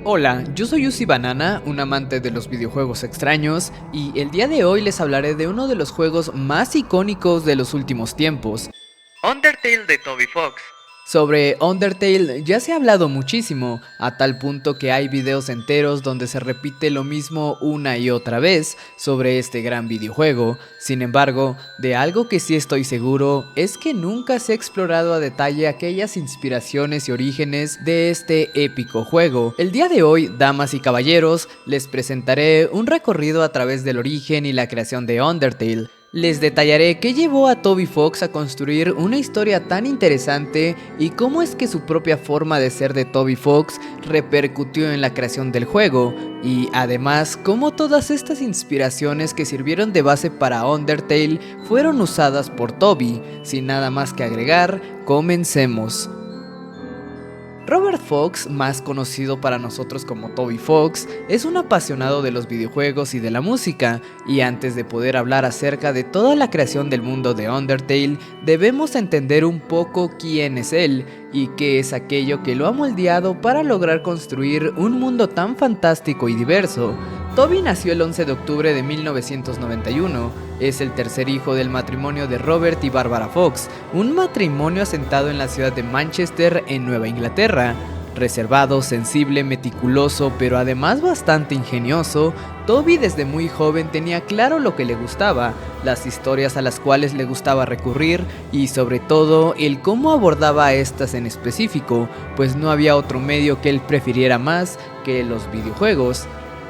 Hola, yo soy Uzi Banana, un amante de los videojuegos extraños, y el día de hoy les hablaré de uno de los juegos más icónicos de los últimos tiempos. Undertale de Toby Fox. Sobre Undertale ya se ha hablado muchísimo, a tal punto que hay videos enteros donde se repite lo mismo una y otra vez sobre este gran videojuego. Sin embargo, de algo que sí estoy seguro es que nunca se ha explorado a detalle aquellas inspiraciones y orígenes de este épico juego. El día de hoy, damas y caballeros, les presentaré un recorrido a través del origen y la creación de Undertale. Les detallaré qué llevó a Toby Fox a construir una historia tan interesante y cómo es que su propia forma de ser de Toby Fox repercutió en la creación del juego, y además cómo todas estas inspiraciones que sirvieron de base para Undertale fueron usadas por Toby. Sin nada más que agregar, comencemos. Robert Fox, más conocido para nosotros como Toby Fox, es un apasionado de los videojuegos y de la música, y antes de poder hablar acerca de toda la creación del mundo de Undertale, debemos entender un poco quién es él, y qué es aquello que lo ha moldeado para lograr construir un mundo tan fantástico y diverso. Toby nació el 11 de octubre de 1991, es el tercer hijo del matrimonio de Robert y Barbara Fox, un matrimonio asentado en la ciudad de Manchester, en Nueva Inglaterra. Reservado, sensible, meticuloso, pero además bastante ingenioso, Toby desde muy joven tenía claro lo que le gustaba, las historias a las cuales le gustaba recurrir y sobre todo el cómo abordaba a estas en específico, pues no había otro medio que él prefiriera más que los videojuegos.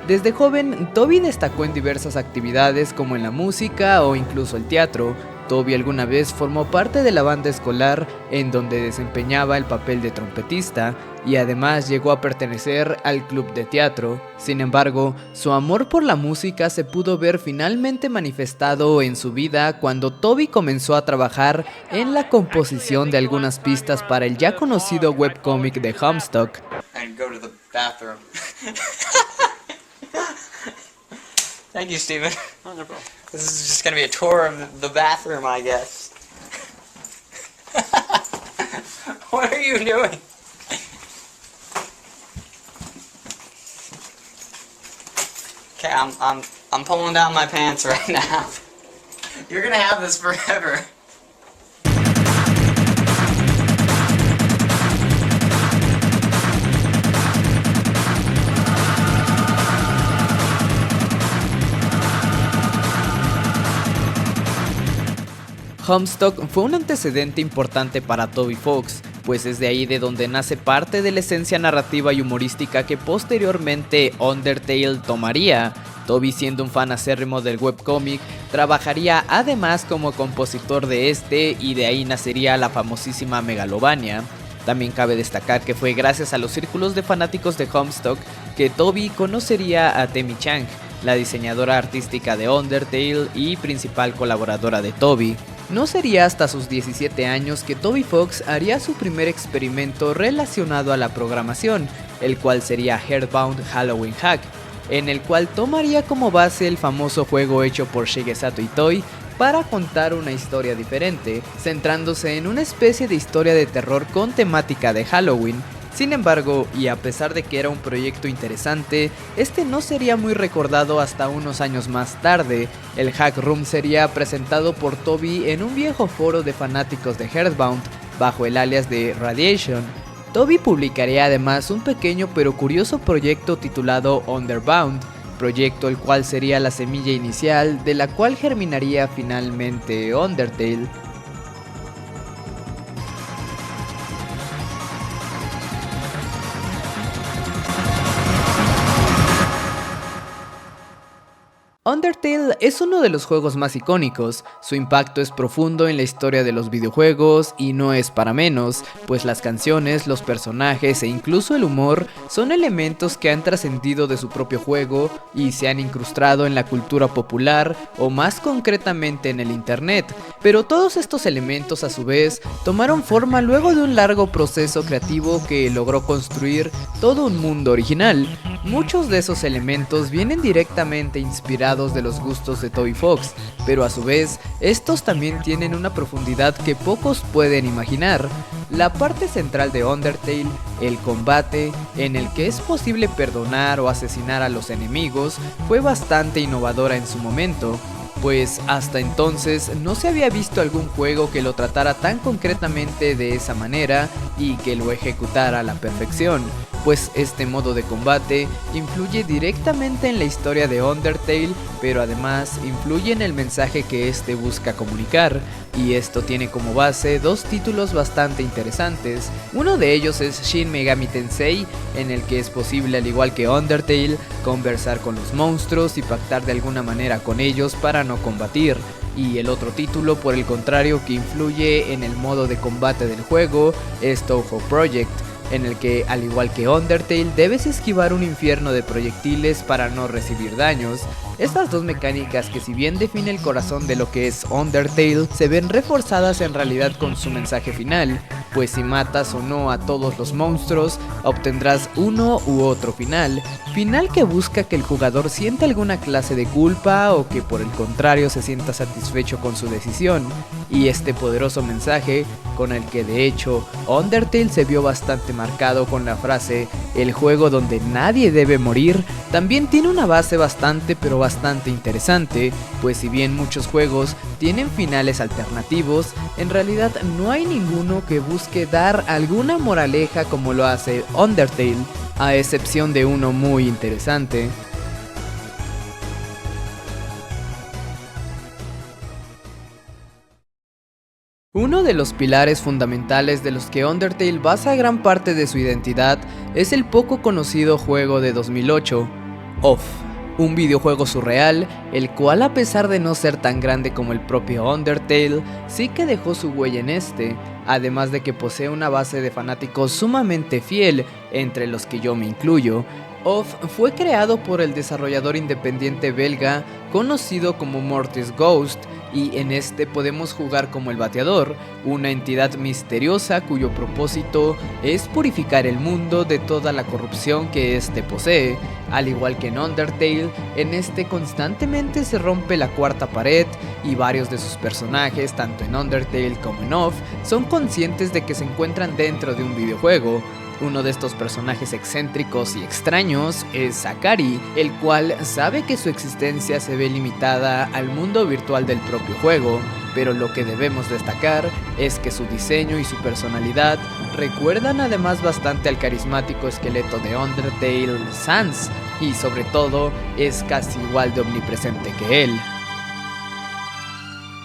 Desde joven, Toby destacó en diversas actividades como en la música o incluso el teatro. Toby alguna vez formó parte de la banda escolar en donde desempeñaba el papel de trompetista y además llegó a pertenecer al club de teatro. Sin embargo, su amor por la música se pudo ver finalmente manifestado en su vida cuando Toby comenzó a trabajar en la composición de algunas pistas para el ya conocido webcómic de Homestuck. Thank you, Steven. Oh, no problem. This is just going to be a tour of the bathroom, I guess. What are you doing? Okay, I'm pulling down my pants right now. You're gonna have this forever. Homestuck fue un antecedente importante para Toby Fox, pues es de ahí de donde nace parte de la esencia narrativa y humorística que posteriormente Undertale tomaría. Toby, siendo un fan acérrimo del webcómic, trabajaría además como compositor de este, y de ahí nacería la famosísima Megalovania. También cabe destacar que fue gracias a los círculos de fanáticos de Homestuck que Toby conocería a Temi Chang, la diseñadora artística de Undertale y principal colaboradora de Toby. No sería hasta sus 17 años que Toby Fox haría su primer experimento relacionado a la programación, el cual sería Earthbound Halloween Hack, en el cual tomaría como base el famoso juego hecho por Shigesato Itoi para contar una historia diferente, centrándose en una especie de historia de terror con temática de Halloween. Sin embargo, y a pesar de que era un proyecto interesante, este no sería muy recordado hasta unos años más tarde. El Hack Room sería presentado por Toby en un viejo foro de fanáticos de Earthbound, bajo el alias de Radiation. Toby publicaría además un pequeño pero curioso proyecto titulado Underbound, proyecto el cual sería la semilla inicial de la cual germinaría finalmente Undertale. Undertale es uno de los juegos más icónicos, su impacto es profundo en la historia de los videojuegos y no es para menos, pues las canciones, los personajes e incluso el humor son elementos que han trascendido de su propio juego y se han incrustado en la cultura popular o más concretamente en el internet, pero todos estos elementos a su vez tomaron forma luego de un largo proceso creativo que logró construir todo un mundo original. Muchos de esos elementos vienen directamente inspirados de los gustos estos de Toby Fox, pero a su vez, estos también tienen una profundidad que pocos pueden imaginar. La parte central de Undertale, el combate, en el que es posible perdonar o asesinar a los enemigos, fue bastante innovadora en su momento, pues hasta entonces no se había visto algún juego que lo tratara tan concretamente de esa manera y que lo ejecutara a la perfección, pues este modo de combate influye directamente en la historia de Undertale, pero además influye en el mensaje que este busca comunicar, y esto tiene como base dos títulos bastante interesantes. Uno de ellos es Shin Megami Tensei, en el que es posible, al igual que Undertale, conversar con los monstruos y pactar de alguna manera con ellos para no combatir. Y el otro título, por el contrario, que influye en el modo de combate del juego, es Touhou Project, en el que, al igual que Undertale, debes esquivar un infierno de proyectiles para no recibir daños. Estas dos mecánicas, que si bien define el corazón de lo que es Undertale, se ven reforzadas en realidad con su mensaje final, pues si matas o no a todos los monstruos, obtendrás uno u otro final que busca que el jugador sienta alguna clase de culpa o que por el contrario se sienta satisfecho con su decisión. Y este poderoso mensaje, con el que de hecho Undertale se vio bastante marcado con la frase "el juego donde nadie debe morir", también tiene una base bastante interesante, pues si bien muchos juegos tienen finales alternativos, en realidad no hay ninguno que busque dar alguna moraleja como lo hace Undertale, a excepción de uno muy interesante. Uno de los pilares fundamentales de los que Undertale basa gran parte de su identidad es el poco conocido juego de 2008, Off, un videojuego surreal, el cual, a pesar de no ser tan grande como el propio Undertale, sí que dejó su huella en este, además de que posee una base de fanáticos sumamente fiel, entre los que yo me incluyo. Off fue creado por el desarrollador independiente belga conocido como Mortis Ghost, y en este podemos jugar como el Bateador, una entidad misteriosa cuyo propósito es purificar el mundo de toda la corrupción que éste posee. Al igual que en Undertale, en este constantemente se rompe la cuarta pared y varios de sus personajes, tanto en Undertale como en Off, son conscientes de que se encuentran dentro de un videojuego. Uno de estos personajes excéntricos y extraños es Sakari, el cual sabe que su existencia se ve limitada al mundo virtual del propio juego, pero lo que debemos destacar es que su diseño y su personalidad recuerdan además bastante al carismático esqueleto de Undertale, Sans, y sobre todo es casi igual de omnipresente que él.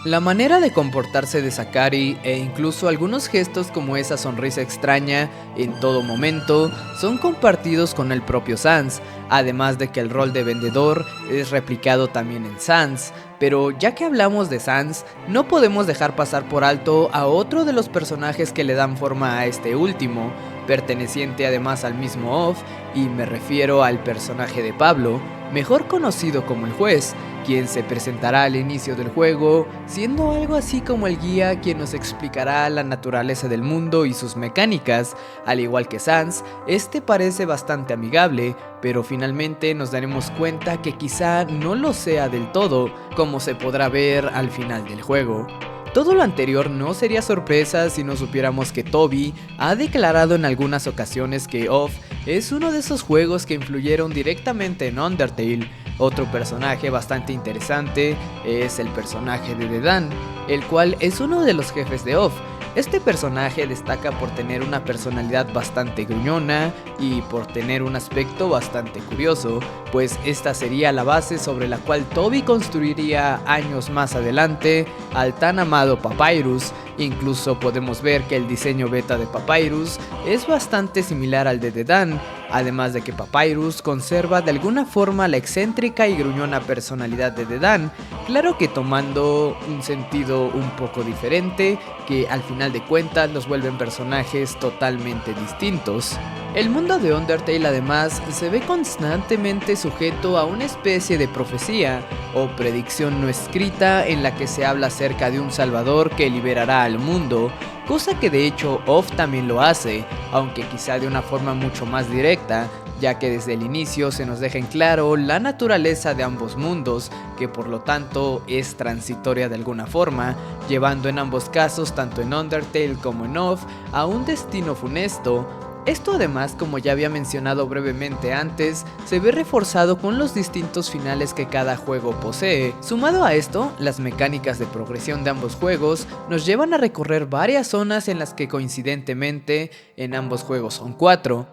La manera de comportarse de Sakari e incluso algunos gestos como esa sonrisa extraña en todo momento son compartidos con el propio Sans, además de que el rol de vendedor es replicado también en Sans. Pero ya que hablamos de Sans, no podemos dejar pasar por alto a otro de los personajes que le dan forma a este último, perteneciente además al mismo Off, y me refiero al personaje de Pablo, mejor conocido como el juez, quien se presentará al inicio del juego, siendo algo así como el guía quien nos explicará la naturaleza del mundo y sus mecánicas. Al igual que Sans, este parece bastante amigable, pero finalmente nos daremos cuenta que quizá no lo sea del todo, como se podrá ver al final del juego. Todo lo anterior no sería sorpresa si no supiéramos que Toby ha declarado en algunas ocasiones que Off es uno de esos juegos que influyeron directamente en Undertale. Otro personaje bastante interesante es el personaje de Dedan, el cual es uno de los jefes de Off. Este personaje destaca por tener una personalidad bastante gruñona y por tener un aspecto bastante curioso, pues esta sería la base sobre la cual Toby construiría años más adelante al tan amado Papyrus. Incluso podemos ver que el diseño beta de Papyrus es bastante similar al de Dedan, además de que Papyrus conserva de alguna forma la excéntrica y gruñona personalidad de Dedan, claro que tomando un sentido un poco diferente, que al final de cuentas los vuelven personajes totalmente distintos. El mundo de Undertale además se ve constantemente sujeto a una especie de profecía o predicción no escrita en la que se habla acerca de un salvador que liberará al mundo, cosa que de hecho Off también lo hace, aunque quizá de una forma mucho más directa, ya que desde el inicio se nos deja en claro la naturaleza de ambos mundos, que por lo tanto es transitoria de alguna forma, llevando en ambos casos, tanto en Undertale como en Off, a un destino funesto. Esto además, como ya había mencionado brevemente antes, se ve reforzado con los distintos finales que cada juego posee. Sumado a esto, las mecánicas de progresión de ambos juegos nos llevan a recorrer varias zonas en las que coincidentemente en ambos juegos son 4.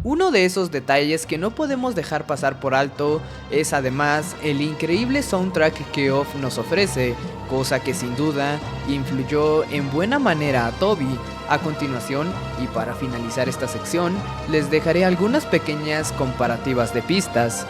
Uno de esos detalles que no podemos dejar pasar por alto es además el increíble soundtrack que Off nos ofrece, cosa que sin duda influyó en buena manera a Toby. A continuación, y para finalizar esta sección, les dejaré algunas pequeñas comparativas de pistas.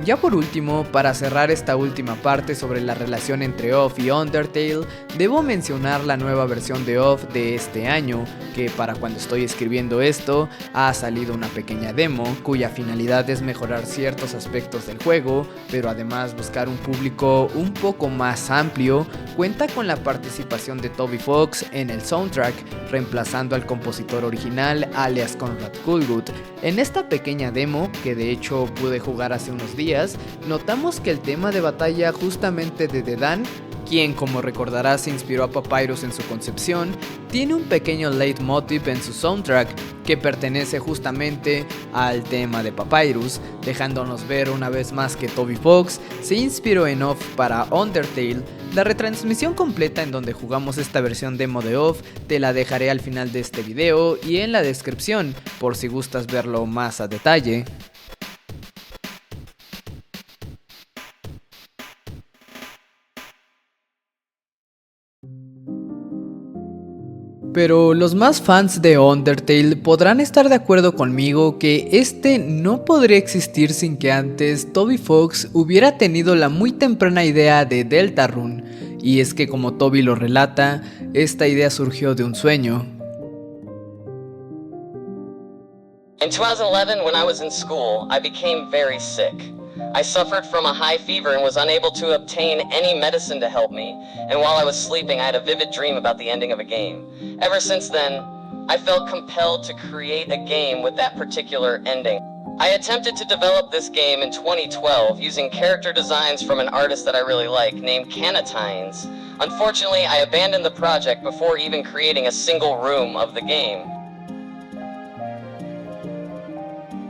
Ya por último, para cerrar esta última parte sobre la relación entre Off y Undertale, debo mencionar la nueva versión de Off de este año, que para cuando estoy escribiendo esto, ha salido una pequeña demo, cuya finalidad es mejorar ciertos aspectos del juego, pero además buscar un público un poco más amplio. Cuenta con la participación de Toby Fox en el soundtrack, reemplazando al compositor original alias Conrad Coolwood. En esta pequeña demo, que de hecho pude jugar hace unos días, notamos que el tema de batalla justamente de Dedan, quien como recordarás se inspiró a Papyrus en su concepción, tiene un pequeño leitmotiv en su soundtrack que pertenece justamente al tema de Papyrus, dejándonos ver una vez más que Toby Fox se inspiró en Off para Undertale. La retransmisión completa en donde jugamos esta versión demo de Off te la dejaré al final de este video y en la descripción por si gustas verlo más a detalle. Pero los más fans de Undertale podrán estar de acuerdo conmigo que este no podría existir sin que antes Toby Fox hubiera tenido la muy temprana idea de Deltarune, y es que como Toby lo relata, esta idea surgió de un sueño. In 2011, when I was in school, I became very sick. I suffered from a high fever and was unable to obtain any medicine to help me, and while I was sleeping I had a vivid dream about the ending of a game. Ever since then, I felt compelled to create a game with that particular ending. I attempted to develop this game in 2012 using character designs from an artist that I really like named Canatines. Unfortunately, I abandoned the project before even creating a single room of the game.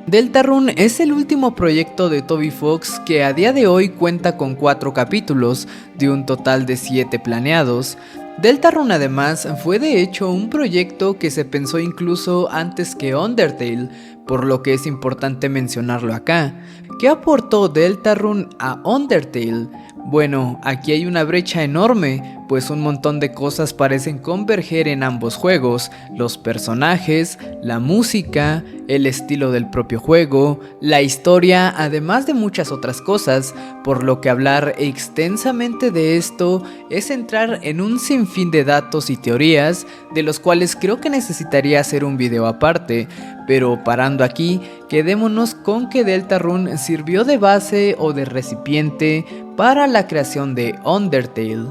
Deltarune es el último proyecto de Toby Fox que a día de hoy cuenta con 4 capítulos, de un total de 7 planeados. Deltarune además fue de hecho un proyecto que se pensó incluso antes que Undertale, por lo que es importante mencionarlo acá. ¿Qué aportó Deltarune a Undertale? Bueno, aquí hay una brecha enorme, pues un montón de cosas parecen converger en ambos juegos: los personajes, la música, el estilo del propio juego, la historia, además de muchas otras cosas, por lo que hablar extensamente de esto es entrar en un sinfín de datos y teorías, de los cuales creo que necesitaría hacer un video aparte, pero parando aquí, quedémonos con que Deltarune sirvió de base o de recipiente para la creación de Undertale.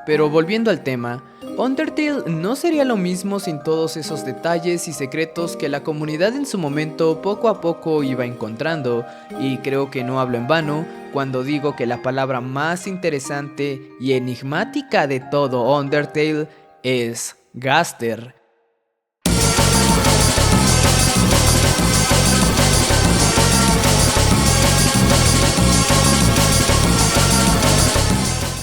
Pero volviendo al tema, Undertale no sería lo mismo sin todos esos detalles y secretos que la comunidad en su momento poco a poco iba encontrando, y creo que no hablo en vano cuando digo que la palabra más interesante y enigmática de todo Undertale es Gaster.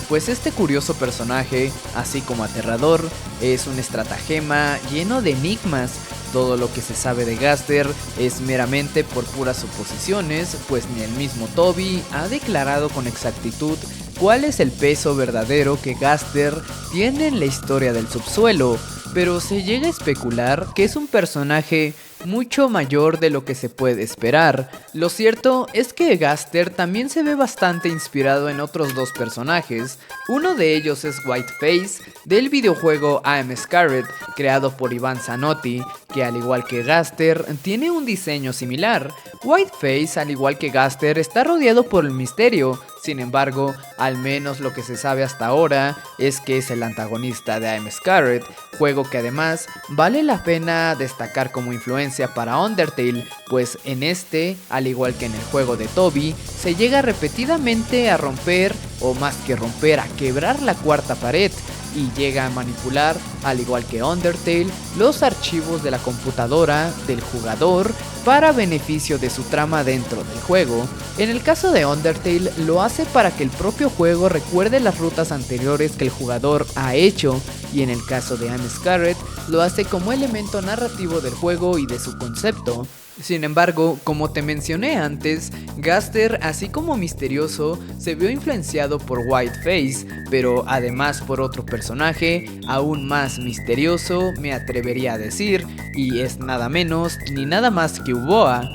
Pues este curioso personaje, así como aterrador, es un estratagema lleno de enigmas. Todo lo que se sabe de Gaster es meramente por puras suposiciones, pues ni el mismo Toby ha declarado con exactitud cuál es el peso verdadero que Gaster tiene en la historia del subsuelo, pero se llega a especular que es un personaje mucho mayor de lo que se puede esperar. Lo cierto es que Gaster también se ve bastante inspirado en otros dos personajes. Uno de ellos es Whiteface, del videojuego I Am Scarlet, creado por Ivan Zanotti, que al igual que Gaster, tiene un diseño similar. Whiteface, al igual que Gaster, está rodeado por el misterio. Sin embargo, al menos lo que se sabe hasta ahora es que es el antagonista de I Am Scarlet, juego que además vale la pena destacar como influencia para Undertale, pues en este, al igual que en el juego de Toby, se llega repetidamente a romper, o más que romper, a quebrar la cuarta pared, y llega a manipular, al igual que Undertale, los archivos de la computadora del jugador para beneficio de su trama dentro del juego. En el caso de Undertale, lo hace para que el propio juego recuerde las rutas anteriores que el jugador ha hecho, y en el caso de I Am Scarlet, lo hace como elemento narrativo del juego y de su concepto. Sin embargo, como te mencioné antes, Gaster, así como misterioso, se vio influenciado por Whiteface, pero además por otro personaje aún más misterioso, me atrevería a decir, y es nada menos ni nada más que Uboa.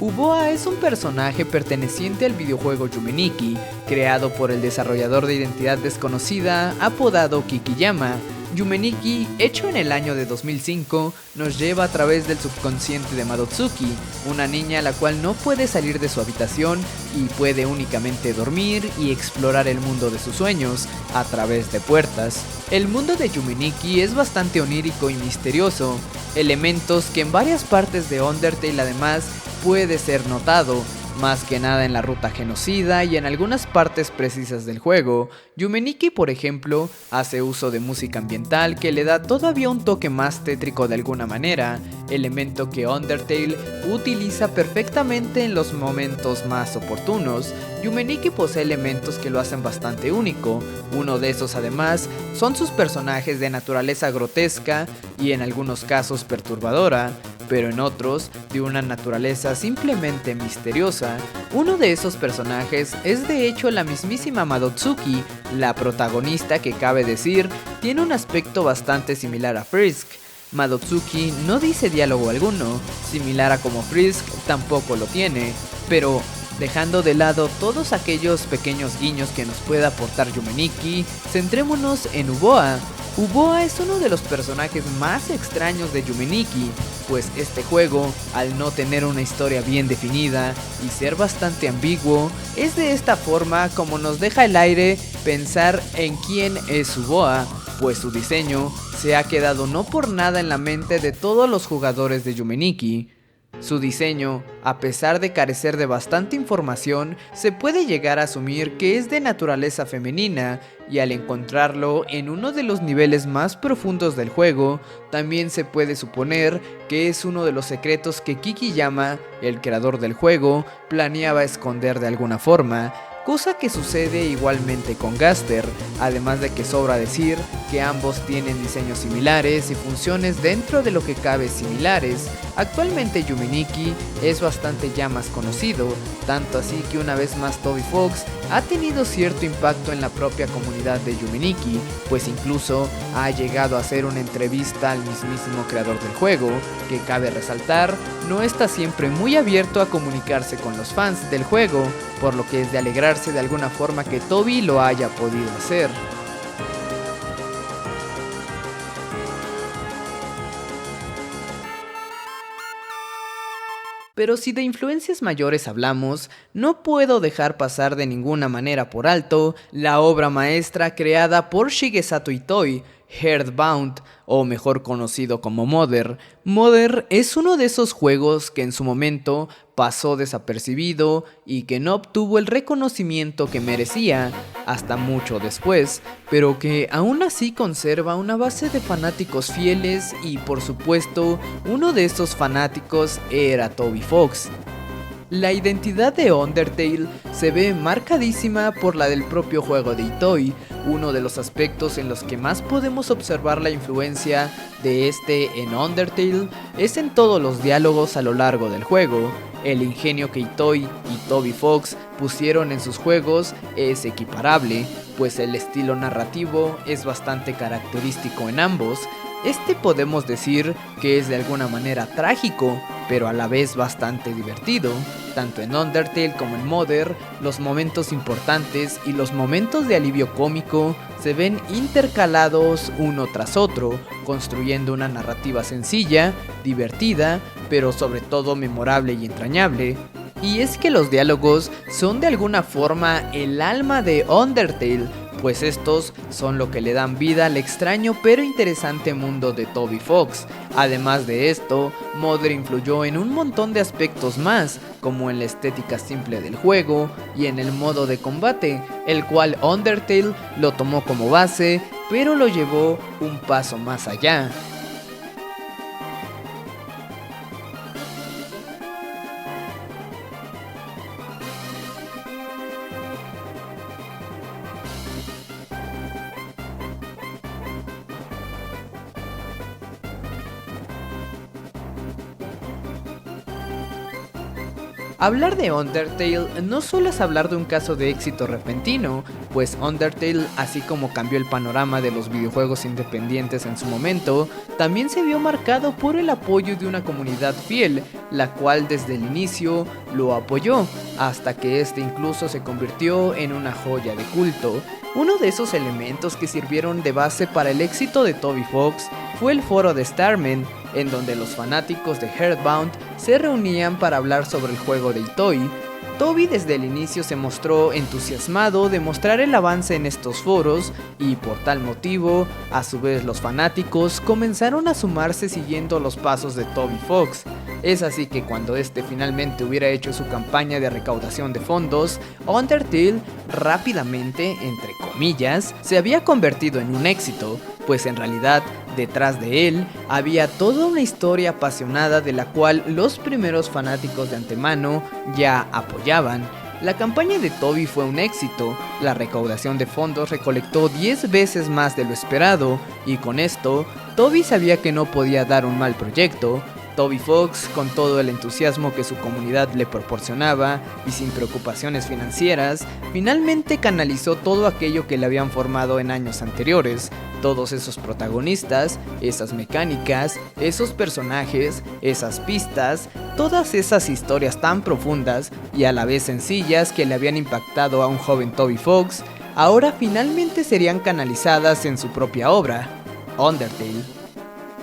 Uboa es un personaje perteneciente al videojuego Yumeniki, creado por el desarrollador de identidad desconocida apodado Kikiyama. Yumeniki, hecho en el año de 2005, nos lleva a través del subconsciente de Madotsuki, una niña la cual no puede salir de su habitación y puede únicamente dormir y explorar el mundo de sus sueños a través de puertas. El mundo de Yumeniki es bastante onírico y misterioso, elementos que en varias partes de Undertale además puede ser notado, más que nada en la ruta genocida y en algunas partes precisas del juego. Yumeniki, por ejemplo, hace uso de música ambiental que le da todavía un toque más tétrico de alguna manera, elemento que Undertale utiliza perfectamente en los momentos más oportunos. Yumeniki posee elementos que lo hacen bastante único. Uno de esos además son sus personajes de naturaleza grotesca y en algunos casos perturbadora, pero en otros de una naturaleza simplemente misteriosa. Uno de esos personajes es de hecho la mismísima Madotsuki, la protagonista que cabe decir tiene un aspecto bastante similar a Frisk. Madotsuki no dice diálogo alguno, similar a como Frisk tampoco lo tiene, pero dejando de lado todos aquellos pequeños guiños que nos pueda aportar Yumeniki, centrémonos en Uboa. Uboa es uno de los personajes más extraños de Yumeniki, pues este juego, al no tener una historia bien definida y ser bastante ambiguo, es de esta forma como nos deja el aire pensar en quién es Uboa, pues su diseño se ha quedado no por nada en la mente de todos los jugadores de Yumeniki. Su diseño, a pesar de carecer de bastante información, se puede llegar a asumir que es de naturaleza femenina, y al encontrarlo en uno de los niveles más profundos del juego, también se puede suponer que es uno de los secretos que Kikiyama, el creador del juego, planeaba esconder de alguna forma, cosa que sucede igualmente con Gaster, además de que sobra decir que ambos tienen diseños similares y funciones dentro de lo que cabe similares. Actualmente Yumeniki es bastante ya más conocido, tanto así que una vez más Toby Fox ha tenido cierto impacto en la propia comunidad de Yumeniki, pues incluso ha llegado a hacer una entrevista al mismísimo creador del juego, que cabe resaltar, no está siempre muy abierto a comunicarse con los fans del juego, por lo que es de alegrarse de alguna forma que Toby lo haya podido hacer. Pero si de influencias mayores hablamos, no puedo dejar pasar de ninguna manera por alto la obra maestra creada por Shigesato Itoi, Earthbound, o mejor conocido como Mother. Mother es uno de esos juegos que en su momento pasó desapercibido y que no obtuvo el reconocimiento que merecía hasta mucho después, pero que aún así conserva una base de fanáticos fieles y por supuesto uno de esos fanáticos era Toby Fox. La identidad de Undertale se ve marcadísima por la del propio juego de Itoi. Uno de los aspectos en los que más podemos observar la influencia de este en Undertale es en todos los diálogos a lo largo del juego. El ingenio que Itoi y Toby Fox pusieron en sus juegos es equiparable, pues el estilo narrativo es bastante característico en ambos. Este podemos decir que es de alguna manera trágico, pero a la vez bastante divertido. Tanto en Undertale como en Mother, los momentos importantes y los momentos de alivio cómico se ven intercalados uno tras otro, construyendo una narrativa sencilla, divertida, pero sobre todo memorable y entrañable. Y es que los diálogos son de alguna forma el alma de Undertale, pues estos son lo que le dan vida al extraño pero interesante mundo de Toby Fox. Además de esto, Mother influyó en un montón de aspectos más, como en la estética simple del juego y en el modo de combate, el cual Undertale lo tomó como base, pero lo llevó un paso más allá. Hablar de Undertale no solo es hablar de un caso de éxito repentino, pues Undertale, así como cambió el panorama de los videojuegos independientes en su momento, también se vio marcado por el apoyo de una comunidad fiel, la cual desde el inicio lo apoyó, hasta que este incluso se convirtió en una joya de culto. Uno de esos elementos que sirvieron de base para el éxito de Toby Fox fue el foro de Starman, en donde los fanáticos de Earthbound se reunían para hablar sobre el juego de Itoi. Toby desde el inicio se mostró entusiasmado de mostrar el avance en estos foros y por tal motivo, a su vez los fanáticos comenzaron a sumarse siguiendo los pasos de Toby Fox. Es así que cuando este finalmente hubiera hecho su campaña de recaudación de fondos, Undertale rápidamente, entre comillas, se había convertido en un éxito, pues en realidad detrás de él había toda una historia apasionada de la cual los primeros fanáticos de antemano ya apoyaban. La campaña de Toby fue un éxito, la recaudación de fondos recolectó 10 veces más de lo esperado, y con esto, Toby sabía que no podía dar un mal proyecto. Toby Fox, con todo el entusiasmo que su comunidad le proporcionaba y sin preocupaciones financieras, finalmente canalizó todo aquello que le habían formado en años anteriores, todos esos protagonistas, esas mecánicas, esos personajes, esas pistas, todas esas historias tan profundas y a la vez sencillas que le habían impactado a un joven Toby Fox, ahora finalmente serían canalizadas en su propia obra, Undertale.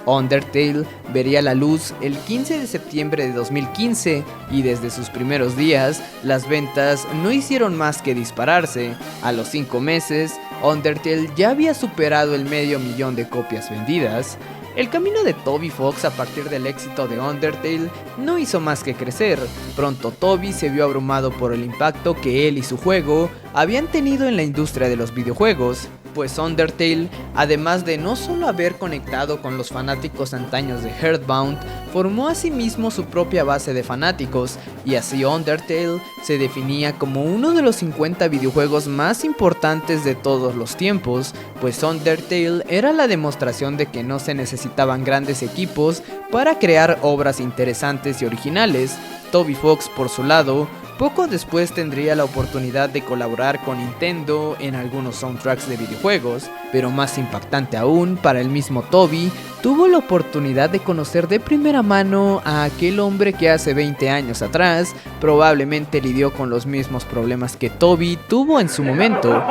Undertale vería la luz el 15 de septiembre de 2015 y desde sus primeros días las ventas no hicieron más que dispararse. A los 5 meses, Undertale ya había superado el 500.000 de copias vendidas. El camino de Toby Fox a partir del éxito de Undertale no hizo más que crecer. Pronto Toby se vio abrumado por el impacto que él y su juego habían tenido en la industria de los videojuegos, pues Undertale, además de no solo haber conectado con los fanáticos antaños de Earthbound, formó asimismo su propia base de fanáticos, y así Undertale se definía como uno de los 50 videojuegos más importantes de todos los tiempos, pues Undertale era la demostración de que no se necesitaban grandes equipos para crear obras interesantes y originales. Toby Fox, por su lado, poco después tendría la oportunidad de colaborar con Nintendo en algunos soundtracks de videojuegos, pero más impactante aún para el mismo Toby, tuvo la oportunidad de conocer de primera mano a aquel hombre que hace 20 años atrás probablemente lidió con los mismos problemas que Toby tuvo en su momento,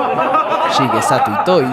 Shigesato Itoi.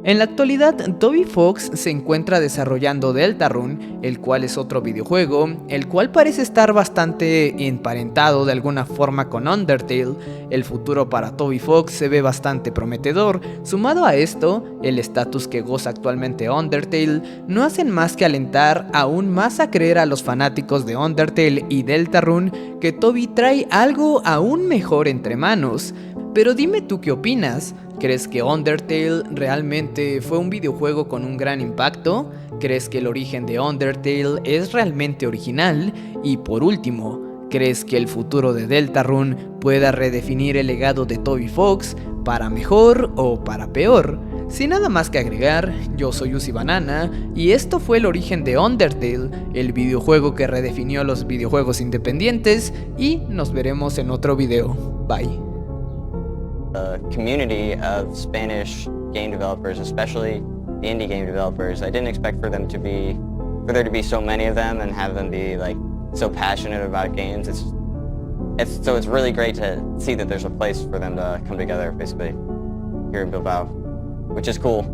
En la actualidad, Toby Fox se encuentra desarrollando Deltarune, el cual es otro videojuego, el cual parece estar bastante emparentado de alguna forma con Undertale. El futuro para Toby Fox se ve bastante prometedor. Sumado a esto, el estatus que goza actualmente Undertale no hacen más que alentar aún más a creer a los fanáticos de Undertale y Deltarune que Toby trae algo aún mejor entre manos. Pero dime tú qué opinas. ¿Crees que Undertale realmente fue un videojuego con un gran impacto? ¿Crees que el origen de Undertale es realmente original? Y por último, ¿crees que el futuro de Deltarune pueda redefinir el legado de Toby Fox para mejor o para peor? Sin nada más que agregar, yo soy Uzi Banana y esto fue el origen de Undertale, el videojuego que redefinió los videojuegos independientes, y nos veremos en otro video. Bye. Community of Spanish game developers, especially the indie game developers. I didn't expect for there to be so many of them and have them be like so passionate about games. It's really great to see that there's a place for them to come together, basically, here in Bilbao, which is cool.